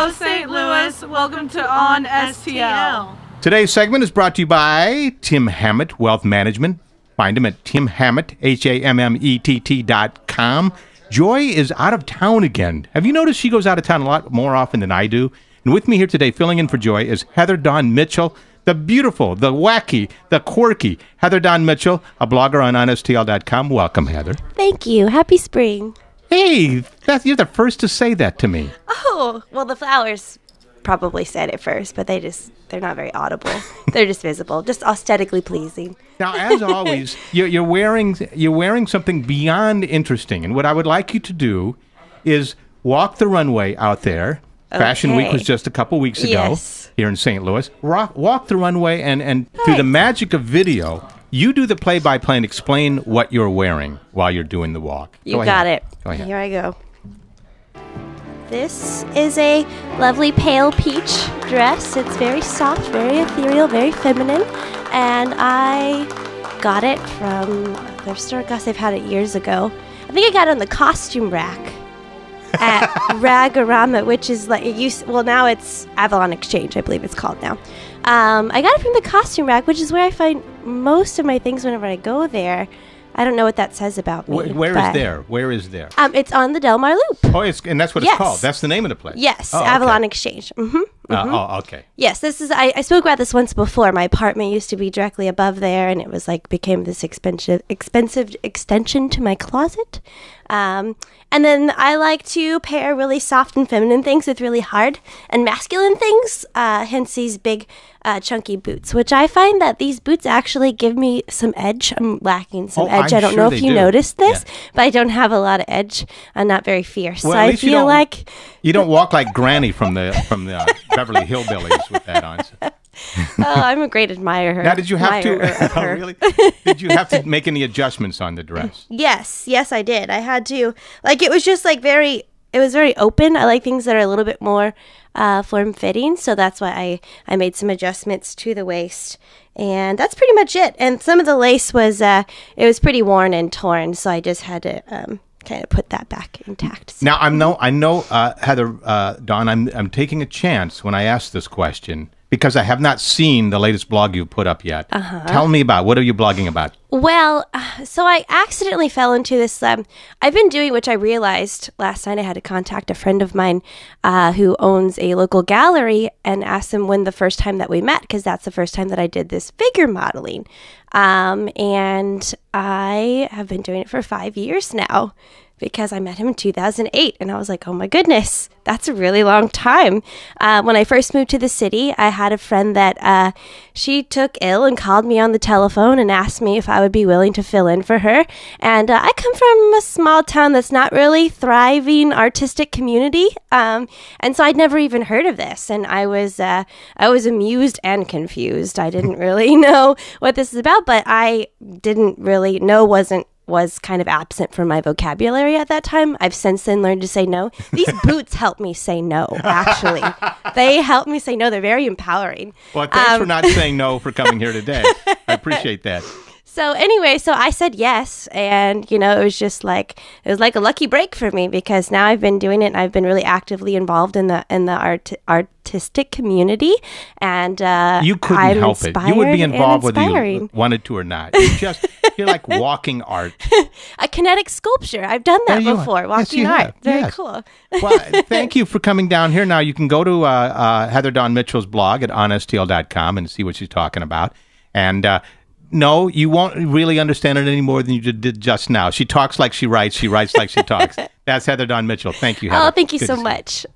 Hello, St. Louis. Welcome to On STL. Today's segment is brought to you by Tim Hammett Wealth Management. Find him at Tim Hammett, HAMMETT.com. Joy is out of town again. Have you noticed she goes out of town a lot more often than I do? And with me here today, filling in for Joy, is Heather Dawn Mitchell, the beautiful, the wacky, the quirky Heather Dawn Mitchell, a blogger on HonestTL.com. Welcome, Heather. Thank you. Happy spring. Hey, you're the first to say that to me. Oh, well, the flowers probably said it first, but they're not very audible. They're just visible, just aesthetically pleasing. Now, as always, you're wearing something beyond interesting, and what I would like you to do is walk the runway out there. Okay. Fashion Week was just a couple weeks ago here in St. Louis. Walk the runway, and through the magic of video, you do the play-by-play and explain what you're wearing while you're doing the walk. You got it. Go ahead. Here I go. This is a lovely pale peach dress. It's very soft, very ethereal, very feminine. And I got it from a thrift store. Gosh, they've had it years ago. I think I got it on the costume rack at Ragorama, which is like now it's Avalon Exchange, I believe it's called now. I got it from the costume rack, which is where I find most of my things whenever I go there. I don't know what that says about me. Where is there? Where is there? It's on the Del Mar Loop. Oh, and that's what it's called. That's the name of the place. Yes, okay. Avalon Exchange. Mm-hmm. Oh, okay. Yes, this is. I spoke about this once before. My apartment used to be directly above there, and it was became this expensive extension to my closet. And then I like to pair really soft and feminine things with really hard and masculine things. Hence these big, chunky boots, which I find that these boots actually give me some edge. I'm lacking some edge. I don't know if you noticed this, but I don't have a lot of edge. I'm not very fierce. Well, so I feel like you don't walk like Granny from the Beverly Hillbillies with that on. I'm a great admirer. Now, did you have to? Really? Did you have to make any adjustments on the dress? Yes, I did. I had to. It was just very. It was very open. I like things that are a little bit more form-fitting, so that's why I made some adjustments to the waist, and that's pretty much it. And some of the lace was it was pretty worn and torn, so I just had to kind of put that back intact. Now I know, Heather Dawn, I'm taking a chance when I ask this question, because I have not seen the latest blog you've put up yet. Tell me what are you blogging about? Well, so I accidentally fell into this. I've been doing, which I realized last night. I had to contact a friend of mine who owns a local gallery and asked him when the first time that we met, because that's the first time that I did this figure modeling. And I have been doing it for 5 years now, because I met him in 2008, and I was like, oh my goodness, that's a really long time. When I first moved to the city, I had a friend that she took ill and called me on the telephone and asked me if I would be willing to fill in for her. And I come from a small town that's not really thriving artistic community, and so I'd never even heard of this, and I was amused and confused. I didn't really know what this is about, but I didn't really know was kind of absent from my vocabulary at that time. I've since then learned to say no. These boots help me say no, actually. They help me say no. They're very empowering. Well, thanks for not saying no for coming here today. I appreciate that. So anyway, so I said yes, and it was just it was like a lucky break for me, because now I've been doing it, and I've been really actively involved in the artistic community, and you couldn't help it. You would be involved whether you wanted to or not. You're like walking art. A kinetic sculpture. I've done that before. Walking art. Very cool. Well, thank you for coming down here. Now you can go to Heather Dawn Mitchell's blog at HonestTL.com and see what she's talking about. And no, you won't really understand it any more than you did just now. She talks like she writes. She writes like she talks. That's Heather Dawn Mitchell. Thank you, Heather. Oh, thank you so much.